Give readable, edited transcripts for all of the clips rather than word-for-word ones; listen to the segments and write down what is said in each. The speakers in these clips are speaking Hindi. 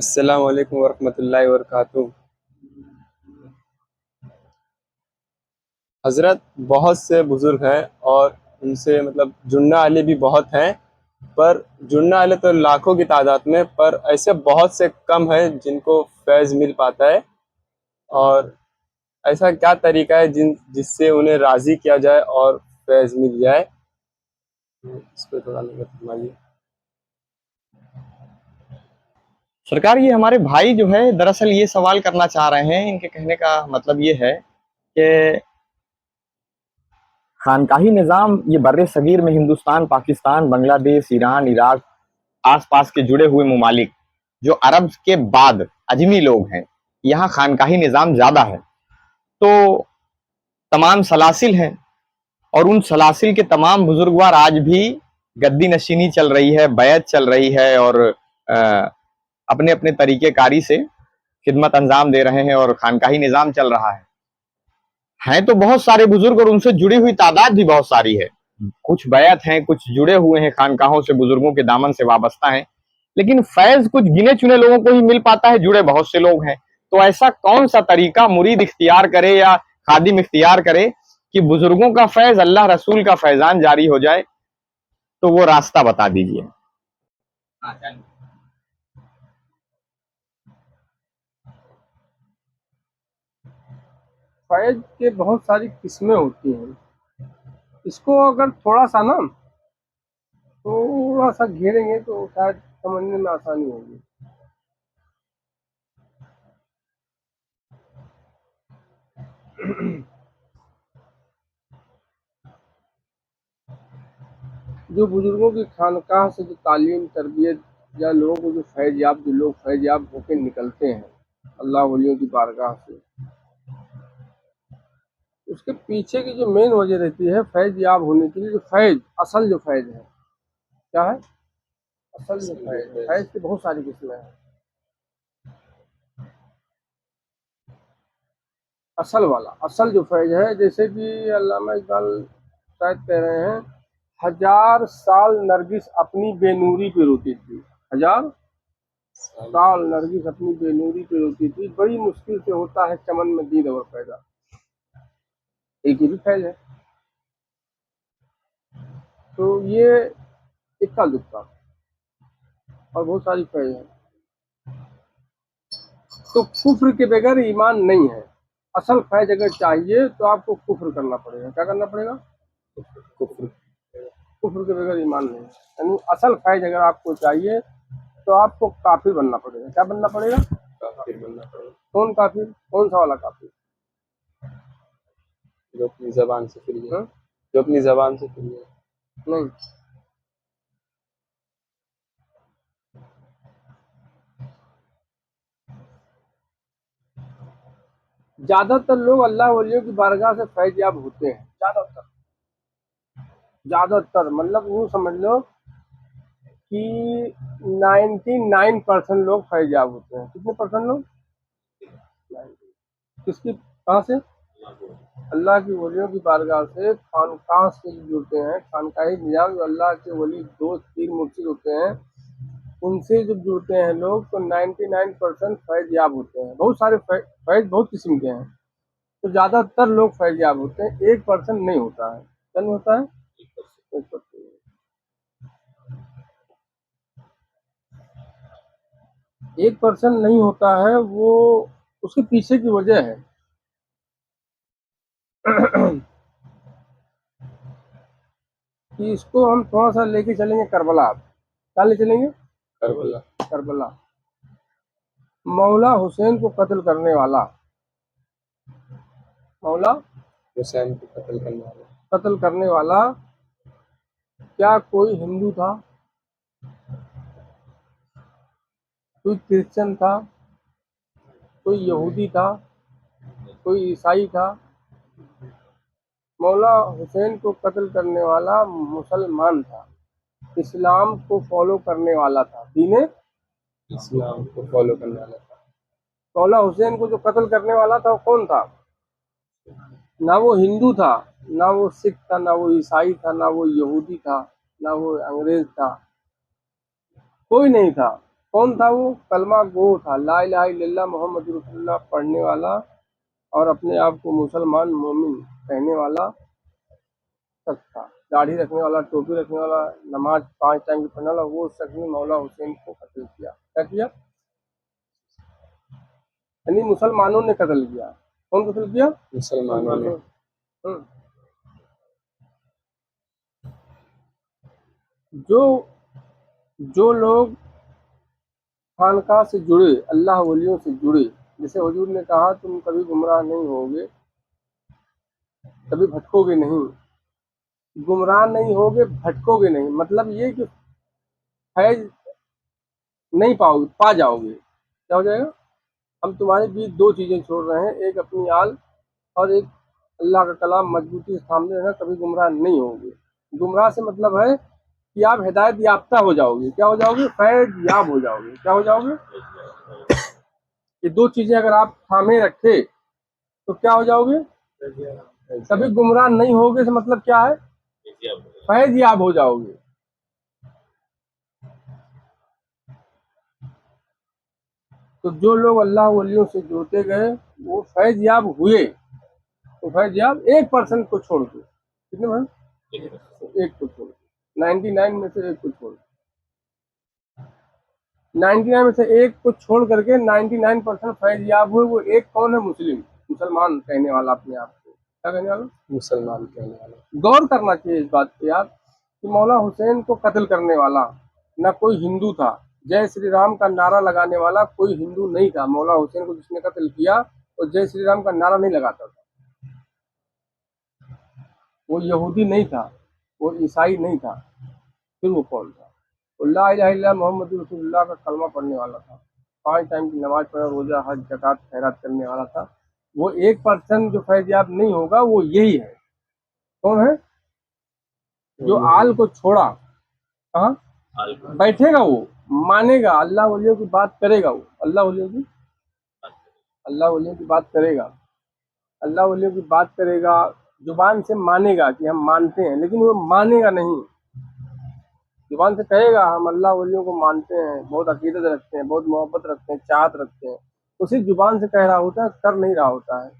अस्सलाम वालेकुम वरहमतुल्लाहि वबरकातुहू। हज़रत बहुत से बुज़ुर्ग हैं और उनसे जुड़ने वाले भी बहुत हैं, पर जुड़ने वाले तो लाखों की तादाद में, पर ऐसे बहुत से कम हैं जिनको फैज़ मिल पाता है। और ऐसा क्या तरीका है जिससे उन्हें राज़ी किया जाए और फैज़ मिल जाए? इस पे थोड़ा नज़र फरमाइए। सरकार, ये हमारे भाई जो है दरअसल ये सवाल करना चाह रहे हैं। इनके कहने का मतलब ये है कि खानकाही निज़ाम ये बर्रे सगीर में हिंदुस्तान, पाकिस्तान, बांग्लादेश, ईरान, इराक, आसपास के जुड़े हुए ममालिक जो अरब के बाद अजमी लोग हैं, यहाँ खानकाही निज़ाम ज़्यादा है। तो तमाम सलासिल हैं और उन सलासिल के तमाम बुजुर्गवार आज भी गद्दी नशीनी चल रही है, बैत चल रही है और अपने अपने तरीक़ेकारी से खिदमत अंजाम दे रहे हैं और खानकाही निज़ाम चल रहा है। हैं तो बहुत सारे बुजुर्ग और उनसे जुड़ी हुई तादाद भी बहुत सारी है। कुछ बैत हैं, कुछ जुड़े हुए हैं खानकाहों से, बुजुर्गों के दामन से वाबस्ता हैं, लेकिन फैज़ कुछ गिने चुने लोगों को ही मिल पाता है, जुड़े बहुत से लोग हैं। तो ऐसा कौन सा तरीका मुरीद इख्तियार करे या खादिम इख्तियार करे कि बुजुर्गों का फैज़, अल्लाह रसूल का फैज़ान जारी हो जाए? तो वो रास्ता बता दीजिए। फैज़ के बहुत सारी किस्में होती हैं। इसको अगर थोड़ा सा घेरेंगे तो शायद समझने में आसानी होगी। जो बुजुर्गों की खानकाह से जो तालीम, तरबियत या लोगों को जो फैज़ याब होके निकलते हैं अल्लाह वलियों की बारगाह से, उसके पीछे की जो मेन वजह रहती है फैज़ याब होने के लिए, जो फैज़ असल जो फैज़ है, क्या है? असल जो फैज़ की बहुत सारी किस्में हैं। असल जो फैज़ है, जैसे कि अल्लामा इकबाल शायद कह रहे हैं, 1000 साल नरगिस अपनी बेनूरी पे रोती थी। 1000 साल नरगिस अपनी बेनूरी पे रोती थी, बड़ी मुश्किल से होता है चमन में दीद और पैदा। एक ही भी फैज़ है। तो ये इक्का दुक्का और बहुत सारी फैज़ है। तो कुफ्र के बगैर ईमान नहीं है। असल फैज़ अगर चाहिए तो आपको कुफ्र करना पड़ेगा। क्या करना पड़ेगा? कुफ्र। कुफ्र के बगैर ईमान नहीं है। यानी असल फैज़ अगर आपको चाहिए तो आपको काफिर बनना पड़ेगा। क्या बनना पड़ेगा? काफिर बनना पड़ेगा। कौन काफिर? कौन सा वाला काफिर? जो अपनी ज़बान से फिर हाँ? जो अपनी ज़बान से फिर नहीं, ज्यादातर लोग अल्लाह वलियों की बारगाह से फैज़ याब होते हैं। ज्यादातर मतलब यूँ समझ लो कि 99% लोग फैज़ याब होते हैं। कितने परसेंट लोग? 90। किसकी? कहाँ से? अल्लाह की वलियों की बारगाह से, खानकाह से जो जुड़ते हैं, खानकाही निज़ाम जो अल्लाह के वली, दोस्त, पीर, मुर्शिद होते हैं, उनसे जब जुड़ते हैं लोग तो 99% फैज़ याब होते हैं। बहुत सारे फैज़ बहुत किस्म के हैं, तो ज़्यादातर लोग फैज़ याब होते हैं। 1% नहीं होता है। क्या नहीं होता है? 1%। 1% नहीं होता है, वो उसके पीछे की वजह है। कि इसको हम थोड़ा सा लेके चलेंगे करबला। क्या ले चलेंगे? करबला। करबला। मौला हुसैन को कत्ल करने वाला, मौला हुसैन को कत्ल करने वाला क्या कोई हिंदू था? कोई क्रिश्चियन था? कोई यहूदी था? कोई ईसाई था? मौला हुसैन को कत्ल करने वाला मुसलमान था, इस्लाम को फॉलो करने वाला था। दीने इस्लाम को फॉलो करने वाला था। मौला हुसैन को जो कत्ल करने वाला था वो कौन था? ना वो हिंदू था, ना वो सिख था, ना वो ईसाई था, ना वो यहूदी था, ना वो अंग्रेज था, कोई नहीं था। कौन था वो? कलमा गो था, ला इलाहा इल्लल्लाह मोहम्मद रसूलुल्लाह पढ़ने वाला और अपने आप को मुसलमान मोमिन कहने वाला शख्स था। दाढ़ी रखने वाला, टोपी रखने वाला, नमाज 5 टाइम की पढ़ने वाला, वो शख्स ने मौला हुसैन को कत्ल किया। क्या किया? यानी मुसलमानों ने कत्ल किया। कौन कत्ल किया? मुसलमानों ने। हम्म। जो जो लोग खानकाह से जुड़े, अल्लाह वलियों से जुड़े, जैसे हुजूर ने कहा तुम कभी गुमराह नहीं होगे, कभी भटकोगे नहीं, गुमराह नहीं होगे, भटकोगे नहीं, मतलब ये कि फैज नहीं पाओगे, पा जाओगे। क्या हो जाएगा? हम तुम्हारे बीच दो चीजें छोड़ रहे हैं, एक अपनी आल और एक अल्लाह का कलाम मजबूती से थामने रहना, कभी गुमराह नहीं होगे। गुमराह से मतलब है कि आप हिदायत याफ्ता हो जाओगे। क्या हो जाओगे? फैज याब हो जाओगे। क्या हो जाओगे? ये दो चीजें अगर आप थामे रखे तो क्या हो जाओगे? कभी गुमराह नहीं होगे से मतलब क्या है? फैज याब हो जाओगे। तो जो लोग अल्लाह वलियों से जुड़ते गए वो फैज याब हुए। तो फैज याब 1% को छोड़ के, कितने में? एक को छोड़ के, 99 में से एक को छोड़ के, 99 में से एक को छोड़ करके 99% फैज याब हुए। वो एक कौन है? मुस्लिम, मुसलमान कहने वाला अपने आप को। क्या कहने वाला? मुसलमान कहने वाला। गौर करना चाहिए इस बात पे यार कि मौला हुसैन को कत्ल करने वाला ना कोई हिंदू था। जय श्री राम का नारा लगाने वाला कोई हिंदू नहीं था। मौला हुसैन को जिसने कत्ल किया वो जय श्री राम का नारा नहीं लगाता था, वो यहूदी नहीं था, वो ईसाई नहीं था। फिर वो कौन था? वो ला इलाहा इल्लल्लाह मोहम्मद रसूलुल्लाह का कलमा पढ़ने वाला था, 5 टाइम की नमाज पढ़ा, रोजा हज ज़कात खैरात करने वाला था। वो 1% जो फैज़याब नहीं होगा वो यही है। कौन है? जो आल को छोड़ा, कहाँ बैठेगा वो, मानेगा, अल्लाह वलियों की बात करेगा, वो अल्लाह वलियों की बात करेगा, अल्लाह वलियों की बात करेगा, जुबान से मानेगा कि हम मानते हैं, लेकिन वो मानेगा नहीं। जुबान से कहेगा हम अल्लाह वलियों को मानते हैं, बहुत अकीदत रखते हैं, बहुत मोहब्बत रखते हैं, चाहत रखते हैं, उसी जुबान से कह रहा होता है, कर नहीं रहा होता है।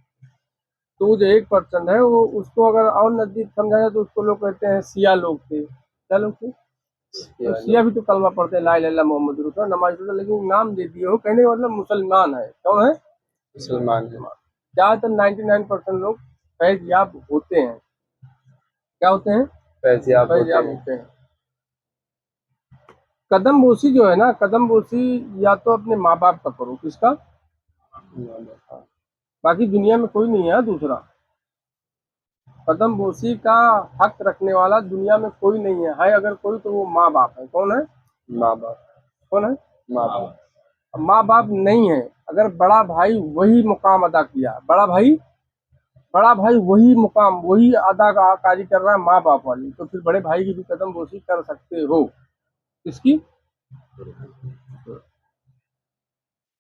तो वो जो 1% है वो, उसको अगर और नजदीक समझाया तो उसको लोग कहते हैं शिया लोग थे। क्या लोग थे? तो शिया भी तो कलमा पढ़ते हैं, ला इलाहा इल्लल्लाह मोहम्मद रसूलुल्लाह, नमाज पढ़ते हैं, लेकिन नाम दे दिए हो, कहने का मतलब मुसलमान है। कौन है? मुसलमान है। ज्यादातर 99% लोग फैज याब होते हैं। क्या होते हैं? फैज़याब फैज होते याब हैं। होते हैं। कदम बोसी जो है ना, कदम बोसी या तो अपने माँ बाप का करो। किसका? बाकी दुनिया में कोई नहीं है दूसरा। कदम बोसी का हक रखने वाला दुनिया में कोई नहीं है अगर कोई तो वो माँ बाप है। कौन है? माँ बाप। कौन है? माँ बाप। माँ बाप नहीं है अगर बड़ा भाई वही मुकाम अदा किया, बड़ा भाई वही मुकाम वही अदाकारी कर रहा है माँ बाप वाली, तो फिर बड़े भाई की भी कदम बोसी कर सकते हो। इसकी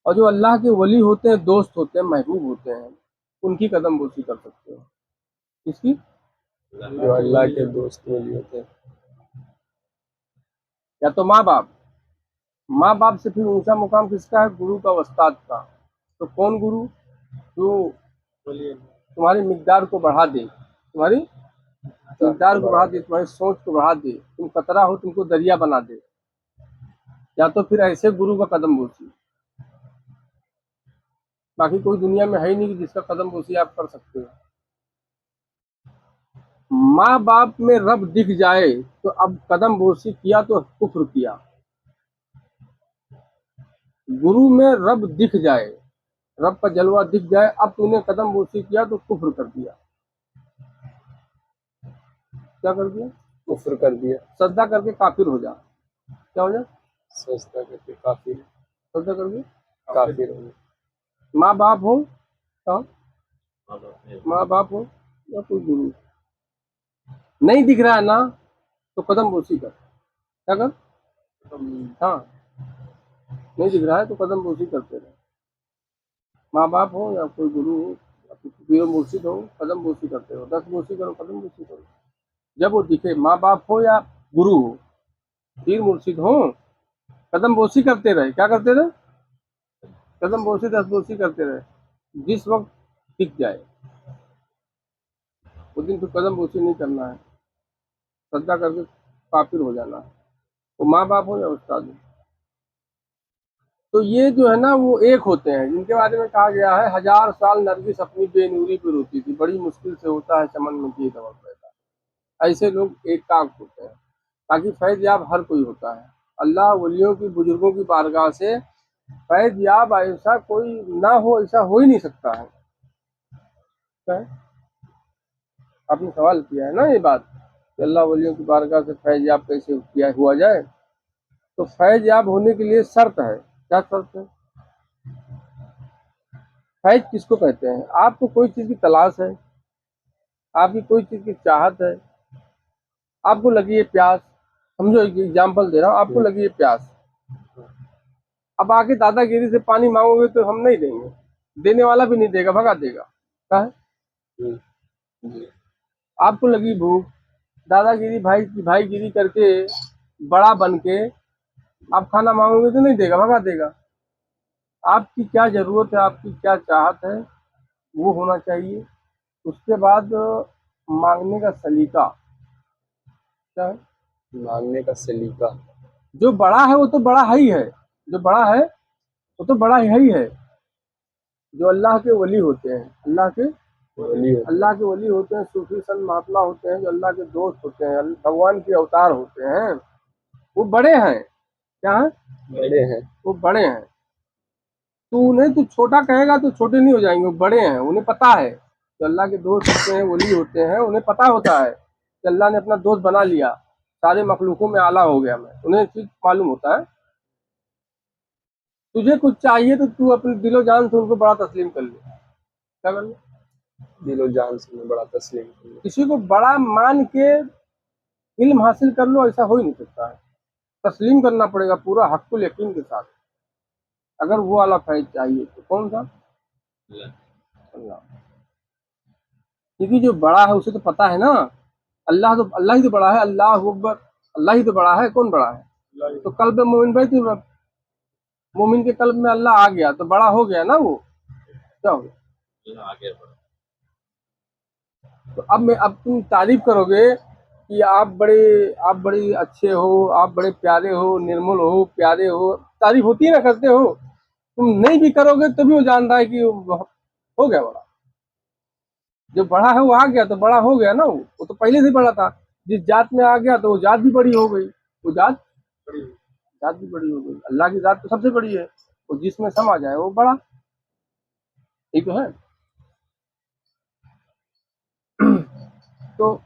और जो अल्लाह के वली होते हैं, दोस्त होते हैं, महबूब होते हैं, उनकी कदम बोसी कर सकते हो। इसकी जो अल्लाह के दोस्त वली होते हैं। या तो माँ बाप से फिर ऊंचा मुकाम किसका है? गुरु का, उस्ताद का। तो कौन गुरु? जो तुम्हारी मिकदार को बढ़ा दे, तुम्हारी मिकदार को बढ़ा दे, तुम्हारी सोच को बढ़ा दे, तुम कतरा हो तुमको दरिया बना दे। या तो फिर ऐसे गुरु का कदम बोसी। बाकी कोई दुनिया में है ही नहीं कि जिसका कदम बोसी आप कर सकते हो। माँ बाप में रब दिख जाए तो अब कदम बोसी किया तो कुफ्र किया। गुरु में रब दिख जाए, रब का जलवा दिख जाए, अब तूने कदम बोसी किया तो कुफ्र कर दिया। क्या कर दिया? कुफ्र कर दिया। सजदा करके काफिर हो जा। क्या हो जा? सजदा करके काफिर। सजदा करके काफिर हो। माँ बाप हो, क्या? माँ बाप हो या कोई गुरु, नहीं दिख रहा है ना, तो कदम बोसी कर। क्या कर? हाँ, नहीं दिख रहा है तो कदम बोसी करते रहे। माँ बाप हो या कोई गुरु हो या कोई पीर मुर्शिद हो, कदम बोसी करते रहो। 10 बोसी करो, कदम बोसी करो, जब वो दिखे। माँ बाप हो या गुरु हो, पीर मुर्शिद हो, कदम बोसी करते रहे, क्या करते रहे, कदम बोसी दस्तबोसी करते रहे, जिस वक्त टिक जाए उस दिन फिर कदम बोसी नहीं करना है, सजदा करके काफिर हो जाना है, वो माँ बाप हो या उस्ताद हो। तो ये जो है ना वो एक होते हैं जिनके बारे में कहा गया है 1000 साल नरगिस अपनी बेनूरी पर रोती थी, बड़ी मुश्किल से होता है चमन में ये दवा पैदा। ऐसे लोग एक काक होते हैं। ताकि फैज याब हर कोई होता है। अल्लाह वलियों की बुजुर्गों की बारगाह से फैज याब ऐसा कोई ना हो, ऐसा हो ही नहीं सकता है। क्या है? आपने सवाल किया है ना ये बात कि अल्लाह वलियों की बारगाह से फैज याब कैसे किया हुआ जाए। तो फैज याब होने के लिए शर्त है। क्या शर्त है? फैज किसको कहते हैं? आपको कोई चीज की तलाश है, आपकी कोई चीज की चाहत है, आपको लगी है प्यास। समझो एक एग्जाम्पल दे रहा हूँ, आपको लगी है प्यास, अब आके दादागिरी से पानी मांगोगे तो हम नहीं देंगे, देने वाला भी नहीं देगा, भगा देगा। क्या है? आपको लगी भूख, दादागिरी भाईगिरी करके बड़ा बन के आप खाना मांगोगे तो नहीं देगा, भगा देगा। आपकी क्या जरूरत है, आपकी क्या चाहत है, वो होना चाहिए। उसके बाद मांगने का सलीका। क्या है? मांगने का सलीका। जो बड़ा है वो तो बड़ा है ही है, जो बड़ा है वो तो बड़ा ही है। जो अल्लाह के वली होते हैं, अल्लाह के वली होते हैं, सूफी संत महात्मा होते हैं, जो अल्लाह के दोस्त होते हैं, भगवान के अवतार होते हैं, वो बड़े हैं। क्या है? बड़े हैं। वो बड़े हैं। तू उन्हें तू छोटा कहेगा तो छोटे नहीं हो जाएंगे, वो बड़े हैं। उन्हें पता है जो अल्लाह के दोस्त होते हैं, वली होते हैं, उन्हें पता होता है कि अल्लाह ने अपना दोस्त बना लिया, सारे मखलूकों में आला हो गया मैं, उन्हें चीज मालूम होता है। तुझे कुछ चाहिए तो तू अपने दिलो जान से उनको बड़ा तस्लीम कर ले। क्या कर ले? दिलो जान से मैं बड़ा तस्लीम हूँ। किसी को बड़ा मान के इल्म हासिल कर लो, ऐसा हो ही नहीं सकता है। तस्लीम करना पड़ेगा पूरा हक्कुल यकीन के साथ। अगर वो वाला फैज चाहिए तो कौन सा? अल्लाह। क्योंकि जो बड़ा है उसे तो पता है ना, अल्लाह ही तो बड़ा है। अल्लाह अकबर, अल्लाह ही तो बड़ा है। कौन बड़ा है? तो कल्ब में मोमिन भाई, तो मोमिन के कल्ब में अल्लाह आ गया तो बड़ा हो गया ना वो। क्या हो गया? तो अब तुम तारीफ करोगे कि आप बड़े अच्छे हो, आप बड़े प्यारे हो, निर्मल हो, प्यारे हो, तारीफ होती है ना, करते हो। तुम नहीं भी करोगे तो भी वो जान रहा है कि हो गया बड़ा। जो बड़ा है वो आ गया तो बड़ा हो गया ना, वो तो पहले से बड़ा था। जिस जात में आ गया तो वो जात भी बड़ी हो गई, वो जात भी बड़ी हो गई। अल्लाह की जात तो सबसे बड़ी है, वो जिसमें समा जाए वो बड़ा। ठीक तो है। तो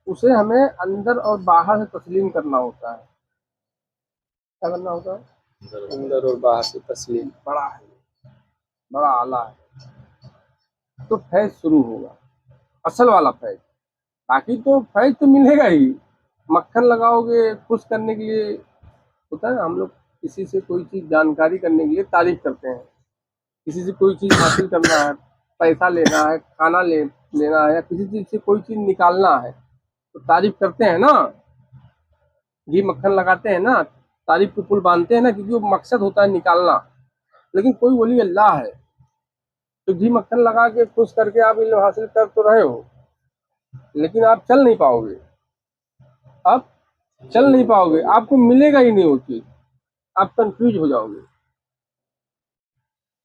उसे हमें अंदर और बाहर से तस्लीम करना होता है। क्या करना होता है? अंदर और बाहर से तस्लीम। बड़ा है, बड़ा आला है, तो फैज शुरू होगा, असल वाला फैज। बाकी तो फैज तो मिलेगा ही। मक्खन लगाओगे खुश करने के लिए, होता है ना, हम लोग किसी से कोई चीज जानकारी करने के लिए तारीफ करते हैं, किसी से कोई चीज हासिल करना है, पैसा लेना है, खाना लेना है, या किसी चीज से कोई चीज निकालना है तो तारीफ करते हैं ना, घी मक्खन लगाते हैं ना, तारीफ के पुल बांधते हैं ना, क्योंकि वो मकसद होता है निकालना। लेकिन कोई वली अल्लाह है तो घी मक्खन लगा के खुश करके आप इल्म हासिल कर तो रहे हो, लेकिन आप चल नहीं पाओगे। आप चल नहीं पाओगे, आपको मिलेगा ही नहीं वो चीज, आप कंफ्यूज हो जाओगे।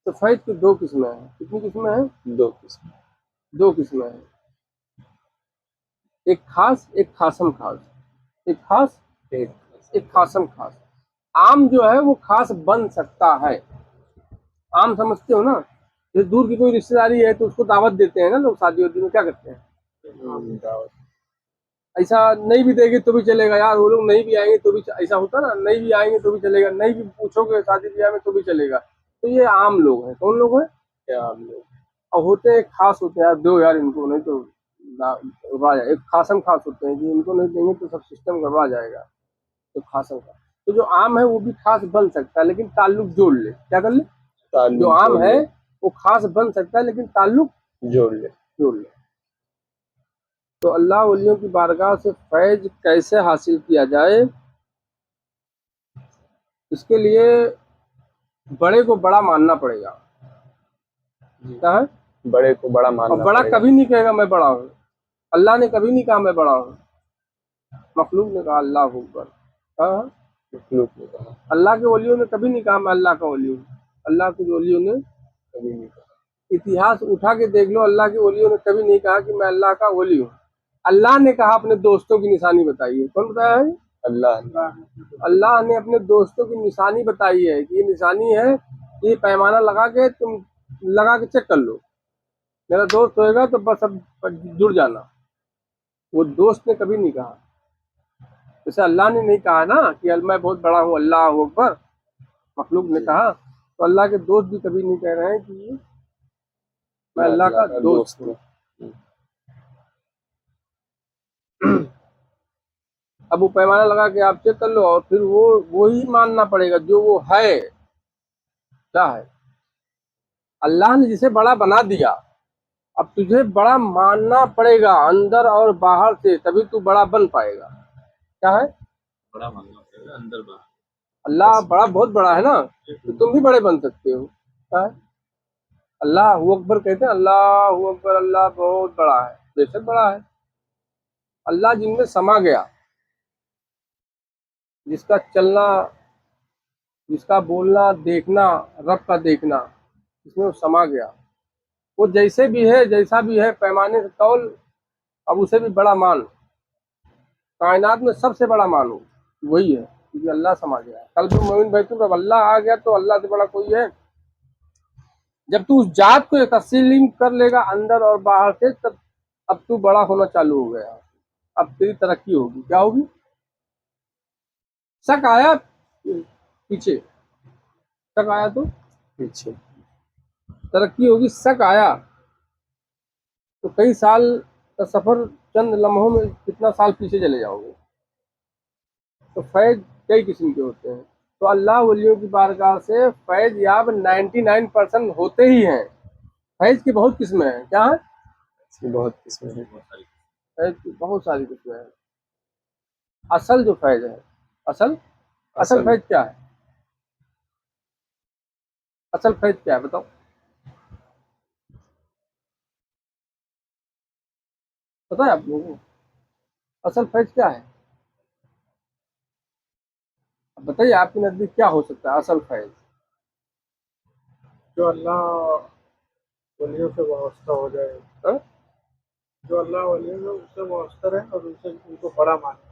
तो फैज की दो किस्में हैं। कितनी किस्में हैं? दो किस्म। दो किस्में हैं, एक खास, एक खासम खास। एक खास, एक एक खासम खास। आम जो है वो खास बन सकता है। आम समझते हो ना, जैसे दूर की कोई रिश्तेदारी है तो उसको दावत देते हैं ना लोग, शादी वादी में क्या करते हैं, दावत। ऐसा नहीं भी देंगे तो भी चलेगा यार, वो लोग नहीं भी आएंगे तो भी ऐसा होता ना, नहीं भी आएंगे तो भी चलेगा, नहीं भी पूछोगे शादी ब्याह में तो भी चलेगा। तो ये आम लोग हैं। कौन लोग हैं? क्या हम लोग। और होते हैं खास, होते हैं यार, दो यार इनको, नहीं तो गड़बड़ा जाए। एक खासम खास होते हैं कि इनको नहीं देंगे तो सब सिस्टम गड़बड़ा जाएगा, तो खासम खास। तो जो आम है वो भी खास बन सकता है, लेकिन ताल्लुक जोड़ ले। क्या कर ले? जो ताल्लुक आम जोड़ है ले। वो खास बन सकता है, लेकिन ताल्लुक जोड़ ले। जोड़ ले। तो अल्लाह वलियों की बारगाह से फैज कैसे हासिल किया जाए, इसके लिए बड़े को बड़ा मानना पड़ेगा। क्या है? बड़े को बड़ा और मानना बड़ा पड़ेगा। कभी नहीं कहेगा मैं बड़ा हूँ। अल्लाह ने कभी नहीं कहा मैं बड़ा हूँ, मखलूक ने कहा अल्लाह अकबर। हाँ, मखलूक ने कहा, अल्लाह के वलियों ने कभी नहीं कहा मैं अल्लाह का वली हूँ। अल्लाह के वलियों ने, कभी नहीं कहा। इतिहास उठा के देख लो, अल्लाह के वलियों ने कभी नहीं कहा कि मैं अल्लाह का वली हूँ। अल्लाह ने कहा अपने दोस्तों की निशानी बताई है। कौन बताया है? अल्लाह ने। अल्लाह ने अपने दोस्तों की निशानी बताई है कि ये निशानी है, ये पैमाना लगा के तुम लगा के चेक कर लो, मेरा दोस्त होएगा तो बस अब जुड़ जाना। वो दोस्त ने कभी नहीं कहा। जैसे अल्लाह ने नहीं कहा ना कि मैं बहुत बड़ा हूँ अल्लाह अकबर, मखलूक ने जी, कहा, तो अल्लाह के दोस्त भी कभी नहीं कह रहे हैं कि मैं मैं अल्लाह अल्लाह का का दोस्त दोस्त हूँ। हूँ। अब वो पैमाना लगा के आप चेक कर लो, और फिर वो ही मानना पड़ेगा जो वो है। क्या है? अल्लाह ने जिसे बड़ा बना दिया, अब तुझे बड़ा मानना पड़ेगा अंदर और बाहर से, तभी तू बड़ा बन पाएगा। क्या है? बड़ा मानना पड़ेगा अंदर बाहर। अल्लाह बड़ा, बहुत बड़ा है ना, तो तुम भी बड़े बन सकते हो। क्या है? अल्लाह अकबर कहते हैं, अल्लाह अकबर, अल्लाह बहुत बड़ा है, बेशक बड़ा है। अल्लाह जिनमें समा गया, जिसका चलना, जिसका बोलना देखना, रब का देखना, इसमें वो समा गया, वो जैसे भी है, जैसा भी है, पैमाने से तौल, अब उसे भी बड़ा मान। कायनात में सबसे बड़ा मानो वही है, क्योंकि अल्लाह समा गया। कल भी मोमिन भाई, तुम, जब अल्लाह आ गया तो अल्लाह से बड़ा कोई है? जब तू उस जात को तस्लीम कर लेगा अंदर और बाहर से, तब अब तू बड़ा होना चालू हो गया। अब तेरी तरक्की होगी। क्या होगी? शक आया पीछे, शक आया तो पीछे। तरक्की होगी। शक आया तो कई साल का सफर चंद लम्हों में कितना साल पीछे चले जाओगे। तो फैज कई किस्म के होते हैं, तो अल्लाह वलियों की बारगाह से फैज याब 99% होते ही हैं। फैज की बहुत किस्में हैं। क्या है? इसकी बहुत किस्में हैं। बहुत सारी। फैज की बहुत सारी किस्में हैं। असल जो फैज है, असल असल असल फैज क्या है? असल फैज क्या है बताओ? पता है आप लोगों को असल फैज क्या है? अब बताइए, आपके नजदीक क्या हो सकता है असल फैज? जो अल्लाह वलियों से वाबस्ता हो जाए, हाँ? जो अल्लाह वलियों से उससे वाबस्ता रहे और उनसे उनको बड़ा माने।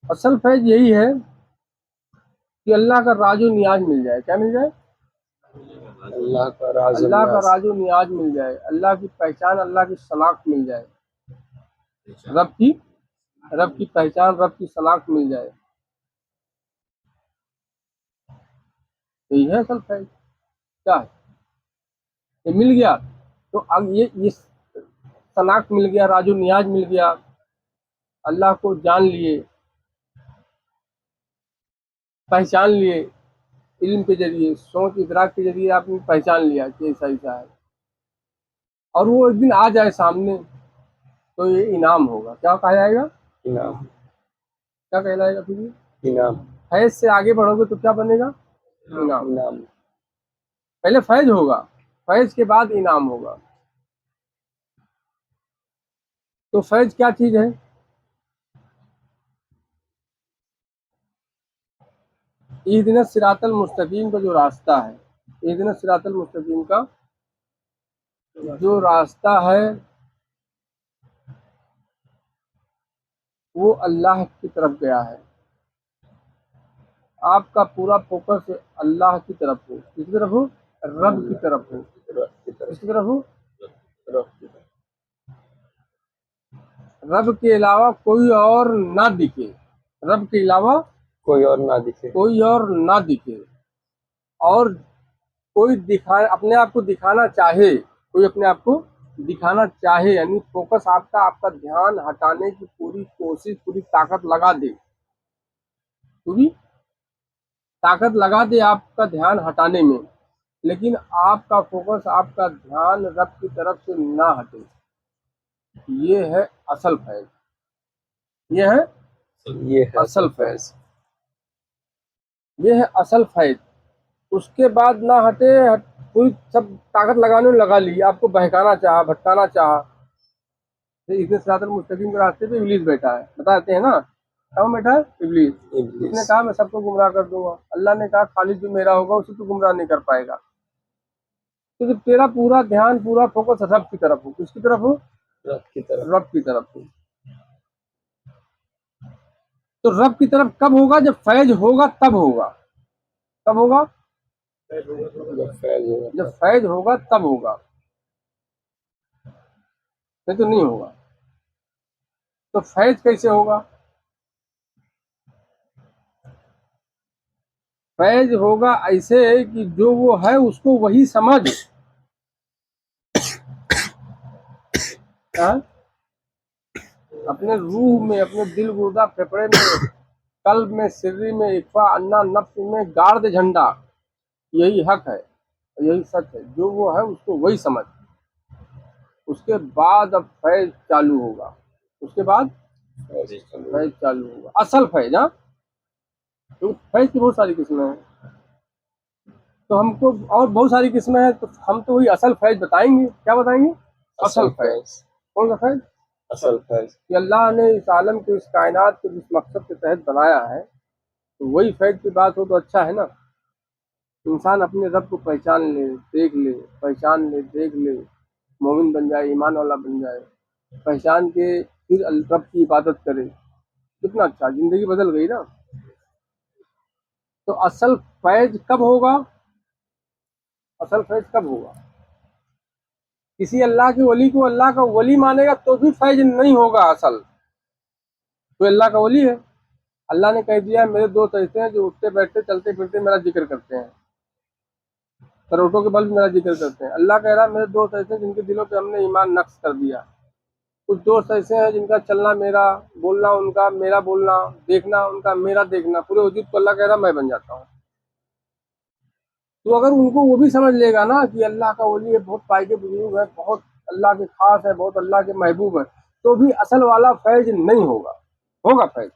असल फैज यही है कि अल्लाह का राजो नियाज मिल जाए। क्या मिल जाए? अल्लाह का राज अल्लाह का नियाज। राजो नियाज मिल जाए, अल्लाह की पहचान, अल्लाह की शनाख्त मिल जाए, रब की रब की पहचान, रब की शनाख्त मिल जाए। यही है असल फैज। क्या है? ये मिल गया तो अब ये शनाख्त मिल गया, राजो नियाज मिल गया, अल्लाह को जान लिए, पहचान लिए, इल्म के जरिए, सोच इदराक के जरिए आपने पहचान लिया कि ऐसा ऐसा है, और वो एक दिन आ जाए सामने, तो ये इनाम होगा। क्या कहा जाएगा? इनाम। क्या कहलाएगा फिर ये? इनाम। फैज से आगे बढ़ोगे तो क्या बनेगा? इनाम। इनाम। पहले फैज होगा, फैज के बाद इनाम होगा। तो फैज क्या चीज है? इहदिना सिरातल मुस्तकीम का जो रास्ता है, इहदिना सिरातल मुस्तकीम का जो रास्ता है, वो अल्लाह की तरफ गया है। आपका पूरा फोकस अल्लाह की तरफ हो। किसकी तरफ हो? रब की तरफ हो। किसकी तरफ हो? रब के अलावा कोई और ना दिखे, रब के अलावा कोई और ना दिखे। कोई और ना दिखे, और कोई अपने आप को दिखाना चाहे, कोई अपने आप को दिखाना चाहे, यानी फोकस आपका ध्यान हटाने की पूरी कोशिश, पूरी ताकत लगा दे, पूरी ताकत लगा दे आपका ध्यान हटाने में, लेकिन आपका फोकस, आपका ध्यान रब की तरफ से ना हटे। ये है असल फैज, ये है ये है असल असल फैज, फैज। ये है असल फैज। उसके बाद ना हटे, पूरी सब ताकत लगाने में लगा ली, आपको बहकाना चाहा, भटकाना चाहा। इतने सिरातल मुस्तकीम के रास्ते पे इब्लीस बैठा है, बताते हैं ना, कौन बैठा है? इब्लीस। इब्लीस। उसने कहा मैं सबको गुमराह कर दूंगा। अल्लाह ने कहा खालिद जो मेरा होगा उसे तो गुमराह नहीं कर पाएगा। तो जब तेरा पूरा ध्यान, पूरा फोकस रब की तरफ हो, किसकी तरफ हो? रब की तरफ। रब की तरफ हो। तो रब की तरफ कब होगा? जब फैज होगा तब होगा। कब होगा? जब फैज होगा जब तब। फैज होगा तब होगा, नहीं तो नहीं होगा। तो फैज कैसे होगा? फैज होगा ऐसे कि जो वो है उसको वही समझ। हाँ? अपने रूह में, अपने दिल, गुर्दा, फेफड़े में, कल्ब में, सिर्री में, इख्फा, अन्ना, नफ्स में गाड़ दे झंडा। यही हक है, यही सच है। जो वो है उसको वही समझ। उसके बाद अब फैज चालू होगा। उसके बाद फैज चालू फैज चालू होगा, असल फैज। हाँ, तो फैज की बहुत सारी किस्में हैं, तो हमको और बहुत सारी किस्में हैं, तो हम तो वही असल फैज बताएंगे। क्या बताएंगे? असल असल फैज। फैज। कौन सा फैज? असल फैज। कि अल्लाह ने इस आलम को, इस कायनात को जिस मकसद के तहत बनाया है, तो वही फैज की बात हो तो अच्छा है ना। इंसान अपने रब को पहचान ले, देख ले, पहचान ले, देख ले, मोमिन बन जाए, ईमान वाला बन जाए, पहचान के फिर रब की इबादत करे, कितना अच्छा, जिंदगी बदल गई ना। तो असल फैज कब होगा? असल फैज कब होगा? किसी अल्लाह के वली को अल्लाह का वली मानेगा तो भी फैज नहीं होगा असल। तो अल्लाह का वली है। अल्लाह ने कह दिया मेरे दोस्त ऐसे हैं जो उठते बैठते चलते फिरते मेरा जिक्र करते हैं, करोटों के बल भी मेरा जिक्र करते हैं। अल्लाह कह रहा है मेरे दोस्त ऐसे हैं जिनके दिलों पे हमने ईमान नक्श कर दिया। कुछ दोस्त ऐसे हैं जिनका चलना मेरा, बोलना उनका, मेरा बोलना, देखना उनका, मेरा देखना, पूरे वजूद को अल्लाह कह रहा है मैं बन जाता हूँ। तो अगर उनको वो भी समझ लेगा ना कि अल्लाह का वली है, बहुत पायके बुजुर्ग है, बहुत अल्लाह के खास है, बहुत अल्लाह के महबूब है, तो भी असल वाला फैज नहीं होगा। होगा फैज?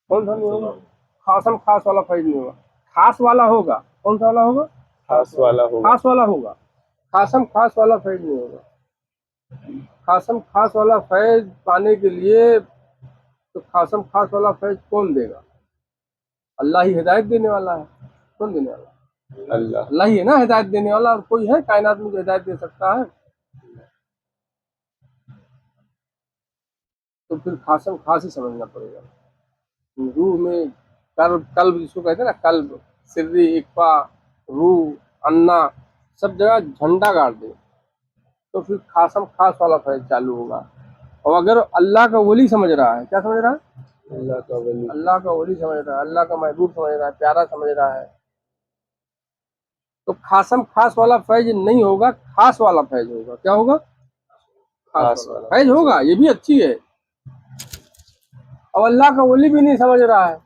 कौन सा नहीं होगा? खासम खास वाला फैज नहीं होगा। खास वाला होगा। कौन सा वाला होगा? खास वाला होगा। खास वाला होगा। खासम खास वाला फैज नहीं होगा। खासम खास वाला फैज पाने के लिए, तो खासम खास वाला फैज कौन देगा? अल्लाह ही हिदायत देने वाला है। कौन देने वाला है? अल्लाह। अल्लाह ही है ना हिदायत देने वाला। और कोई है कायनात में जो हिदायत दे सकता है? तो फिर खासम खास ही समझना पड़ेगा। रूह में, कल्ब जिसको कहते हैं ना, कल्ब, सिर्री, इक्फा, रूह, अन्ना, सब जगह झंडा गाड़ दे, तो फिर खासम खास वाला फैज चालू होगा। और अगर अल्लाह का वली समझ रहा है, क्या समझ रहा है? अल्लाह का वली। अल्लाह का वली समझ रहा है, अल्लाह का महबूब समझ रहा है, प्यारा समझ रहा है, तो खासम खास वाला फैज नहीं होगा, खास वाला फैज होगा। क्या होगा? खास खास वाला वाला फैज फैज होगा। होगा। ये भी अच्छी है। अब अल्लाह का वली भी नहीं समझ रहा है,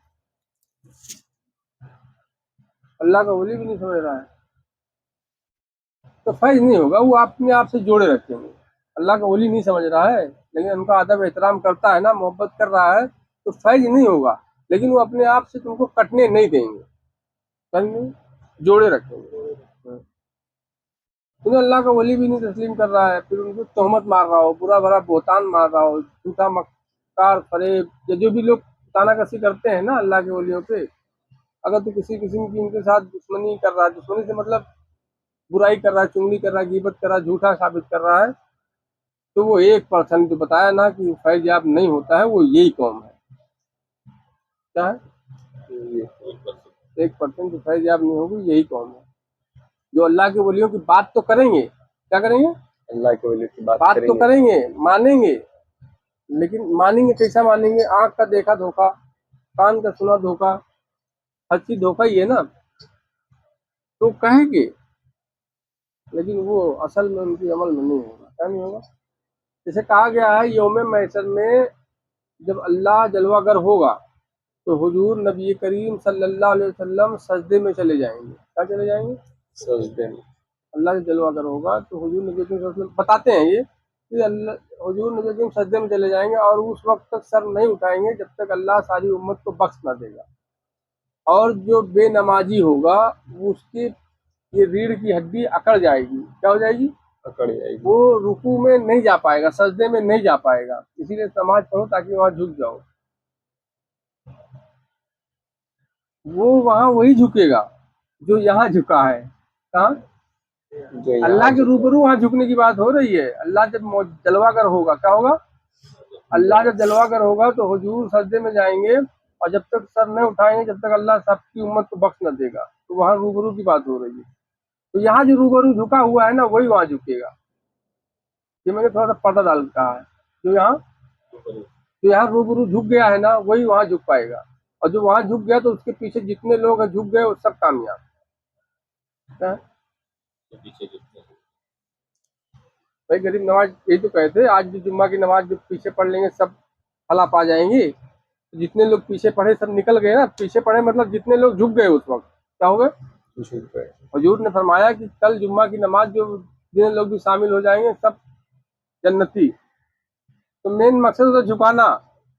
अल्लाह का वली भी नहीं समझ रहा है, तो फैज नहीं होगा। वो अपने आप से जोड़े रखेंगे। अल्लाह का वली नहीं समझ रहा है, लेकिन उनका अदब एहतराम करता है ना, मोहब्बत कर रहा है, तो फैज नहीं होगा। लेकिन वो अपने आप से तुमको कटने नहीं देंगे, करेंगे, जोड़े रखेंगे। तुम्हें अल्लाह का वली भी नहीं तस्लीम कर रहा है, फिर उनको तोहमत मार रहा हो, बुरा भरा बोतान मार रहा हो, झूठा मक्कार फरेब, या जो भी लोग तानाकसी करते हैं ना अल्लाह के वलियों पे, अगर तू किसी किस्म की उनके साथ दुश्मनी कर रहा है, दुश्मनी से मतलब बुराई कर रहा है, चुगली कर रहा है, गीबत कर रहा है, झूठा साबित कर रहा है, तो वो 1% जो बताया ना कि फैज याब नहीं होता है, वो यही कौम है। क्या है? ये 1% जो फैज याब नहीं होगी, यही कौम है। जो अल्लाह के वलियों की बात तो करेंगे, क्या करेंगे? अल्लाह के वली की बात बात तो करेंगे। करेंगे, मानेंगे, लेकिन मानेंगे कैसा मानेंगे? आंख का देखा धोखा, कान का सुना धोखा, हर चीज धोखा ही है ना। तो कहेंगे, लेकिन वो असल में उनकी अमल में नहीं होगा। क्या नहीं होगा? जैसे कहा गया है यौम महशर में जब अल्लाह जलवागर होगा, तो हुजूर नबी करीम सल्लल्लाहु अलैहि वसल्लम सजदे में चले जाएंगे। क्या चले जाएंगे? सजदे में। अल्लाह से जलवा अगर होगा तो हुजूर नबी करीम सल्लल्लाहु अलैहि वसल्लम बताते हैं ये कि अल्लाह हुजूर नबी करीम सजदे में चले जाएंगे और उस वक्त तक सर नहीं उठाएंगे जब तक अल्लाह सारी उम्मत को बख्श ना देगा। और जो बेनमाजी होगा उसकी ये रीढ़ की हड्डी अकड़ जाएगी। क्या हो जाएगी? पकड़ जाएगी। वो रुकू में नहीं जा पाएगा, सजदे में नहीं जा पाएगा। इसीलिए नमाज पढ़ो ताकि वहां झुक जाओ। वो वहां वही झुकेगा जो यहाँ झुका है। कहाँ? जो यहाँ अल्लाह के झुका। रूबरू वहां झुकने की बात हो रही है। अल्लाह जब जलवागर होगा, क्या होगा? अल्लाह जब जलवागर होगा तो हुजूर सजदे में जाएंगे और जब तक सर नहीं उठाएंगे जब तक अल्लाह सबकी उम्मत को बख्श न देगा। तो वहां रूबरू की बात हो रही है। तो यहाँ जो रूबरू झुका हुआ है ना वही वहां झुकेगा। ये मैंने थोड़ा सा पर्दा डाल के कहा है। जो यहाँ रूबरू झुक गया है ना वही वहां झुक पाएगा। और जो वहां झुक गया तो उसके पीछे जितने लोग हैं झुक गए वो सब कामयाब। क्या है? तो पीछे गिरते हैं। भाई गरीब नवाज यही तो कहते हैं, आज भी जुम्मा की नमाज जो पीछे पढ़ लेंगे सब फला पा जाएंगे। तो जितने लोग पीछे पढ़े सब निकल गए ना। पीछे पढ़े मतलब जितने लोग झुक गए उस वक्त क्या हो गए? झुक गए। हुजूर ने फरमाया कि कल जुम्मा की नमाज जो जितने लोग भी शामिल हो जाएंगे सब जन्नती। तो मेन मकसद होता है झुकाना।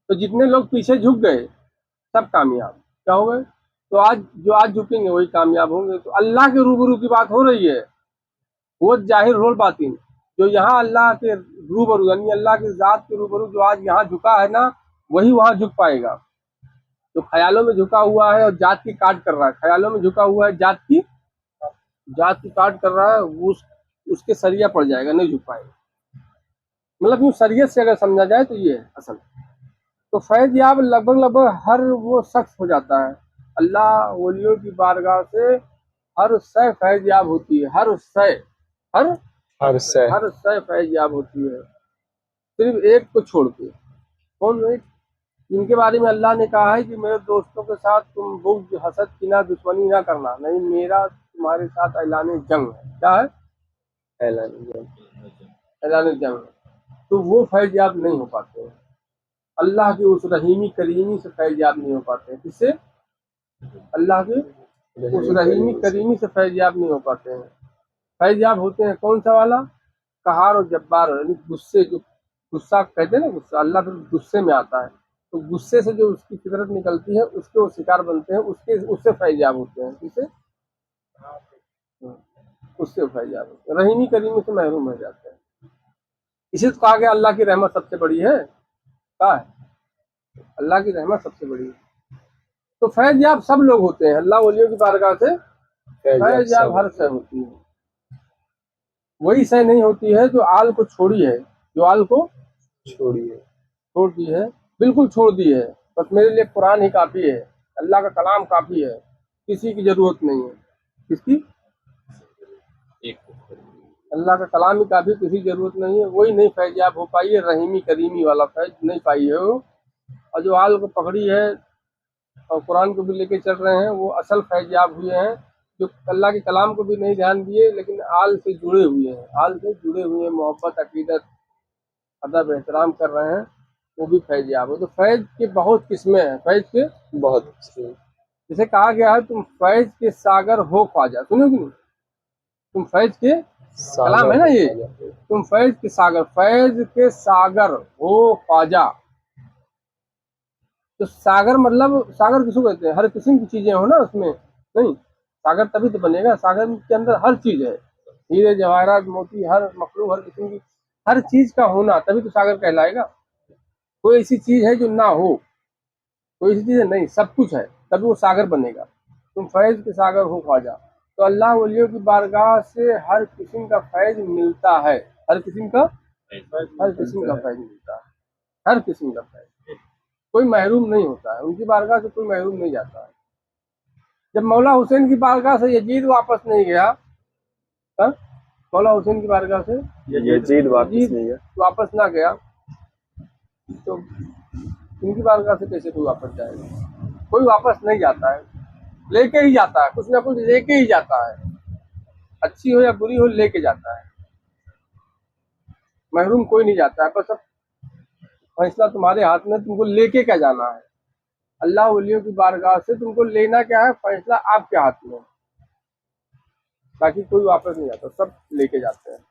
तो जितने लोग पीछे झुक गए सब कामयाब। क्या हो गए? तो आज जो आज झुकेंगे वही कामयाब होंगे। तो अल्लाह के रूबरू की बात हो रही है। वो जाहिर रोल बातिन जो यहाँ अल्लाह के रूबरू यानी अल्लाह की जात के रूबरू जो आज यहाँ झुका है ना वही वहां झुक पाएगा। जो ख्यालों में झुका हुआ है और जात की काट कर रहा है, ख्यालों में झुका हुआ है जात की काट कर रहा है, वो उसके सरिया पड़ जाएगा, नहीं झुक पाएगा। मतलब यूं शरीयत से अगर समझा जाए तो ये है असल। तो फैज याब लगभग लगभग हर वो शख्स हो जाता है। अल्लाह वलियों की बारगाह से हर सै फैज याब होती है। हर सै हर हर से हर सै फैज याब होती है सिर्फ एक को छोड़ के। कौन एक? जिनके बारे में अल्लाह ने कहा है कि मेरे दोस्तों के साथ तुम बुग़्ज़ हसद किना दुश्मनी ना करना, नहीं मेरा तुम्हारे साथ ऐलान जंग है। क्या है? ऐलान किया। ऐलान जंग है। तो वो फैज याब नहीं हो पाते हैं। अल्लाह की उस रहीमी करीमी से फैज याब नहीं हो पाते हैं। किससे? अल्लाह के उस रहीमी करीमी से फैज याब नहीं हो पाते हैं। फैज याब होते हैं कौन सा वाला? कहार और जब्बार यानी गुस्से। जो गुस्सा कहते हैं ना, गुस्सा अल्लाह फिर गुस्से में आता है। तो गुस्से से जो उसकी फितरत निकलती है उसके वो शिकार बनते हैं, उसके उससे फैज याब होते हैं। किससे? उससे फैज याब होते हैं। रहीमी करीमी से महरूम हो जाते हैं। इसी तो कहा गया अल्लाह की रहमत सबसे बड़ी है। क्या है? अल्लाह की रहमत सबसे बड़ी है। तो फैज याब सब लोग होते हैं। अल्लाह वलियों की बारगाह से फैज याब हर शय होती है। वही शय नहीं होती है जो आल को छोड़ी है, जो आल को छोड़िए। छोड़ दी है, बिल्कुल छोड़ दी है। बस मेरे लिए कुरान ही काफ़ी है, अल्लाह का कलाम काफ़ी है, किसी की ज़रूरत नहीं है। किसकी? एक अल्लाह का कलाम ही काफ़ी, किसी की ज़रूरत नहीं है। वही नहीं फैज याब हो पाई है, रहीमी करीमी वाला फैज नहीं पाई है वो। और जो आल को पकड़ी है और कुरान को भी लेके चल रहे हैं वो असल फैज याब हुए हैं। जो अल्लाह के कलाम को भी नहीं ध्यान दिए लेकिन आल से जुड़े हुए हैं, आल से जुड़े हुए हैं, मोहब्बत अकीदत अदब एहतराम कर रहे हैं, वो भी फैज याब हो। तो फैज के बहुत किस्में हैं। फैज के बहुत अच्छी। जैसे कहा गया है तुम फैज के सागर हो ख्वाजा। सुनो कि नहीं? तुम फैज के कलाम है ना ये, तुम फैज के सागर हो ख्वाजा। तो सागर मतलब सागर किसको कहते हैं? हर किस्म की चीजें हो ना उसमें। नहीं, सागर तभी तो बनेगा। सागर के अंदर हर चीज है, हीरे जवाहरात मोती हर मखलूक हर किस्म की हर चीज का होना तभी तो सागर कहलाएगा। कोई ऐसी चीज है जो ना हो? कोई ऐसी चीज है नहीं, सब कुछ है तभी वो सागर बनेगा। तुम फैज के सागर हो ख्वाजा। तो अल्लाह वलियों की बारगाह से हर किस्म का फैज मिलता है। हर किस्म का फैज मिलता है। हर किस्म का फैज, कोई महरूम नहीं होता है। उनकी बारगाह से कोई महरूम नहीं जाता है। जब मौला हुसैन की बारगाह से यजीद वापस नहीं गया, हाँ? मौला हुसैन की बारगाह से यजीद वापस नहीं गया। वापस ना गया तो इनकी बारगाह से कैसे कोई वापस जाएगा? कोई वापस नहीं जाता है, लेके ही जाता है, कुछ ना कुछ लेके ही जाता है। अच्छी हो या बुरी हो लेके जाता है। महरूम कोई नहीं जाता है। बस अब फैसला तुम्हारे हाथ में, तुमको लेके क्या जाना है। अल्लाह वलियों की बारगाह से तुमको लेना क्या है, फैसला आपके हाथ में है। बाकी कोई वापस नहीं आता, सब लेके जाते हैं।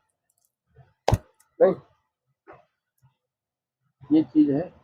नहीं, ये चीज है।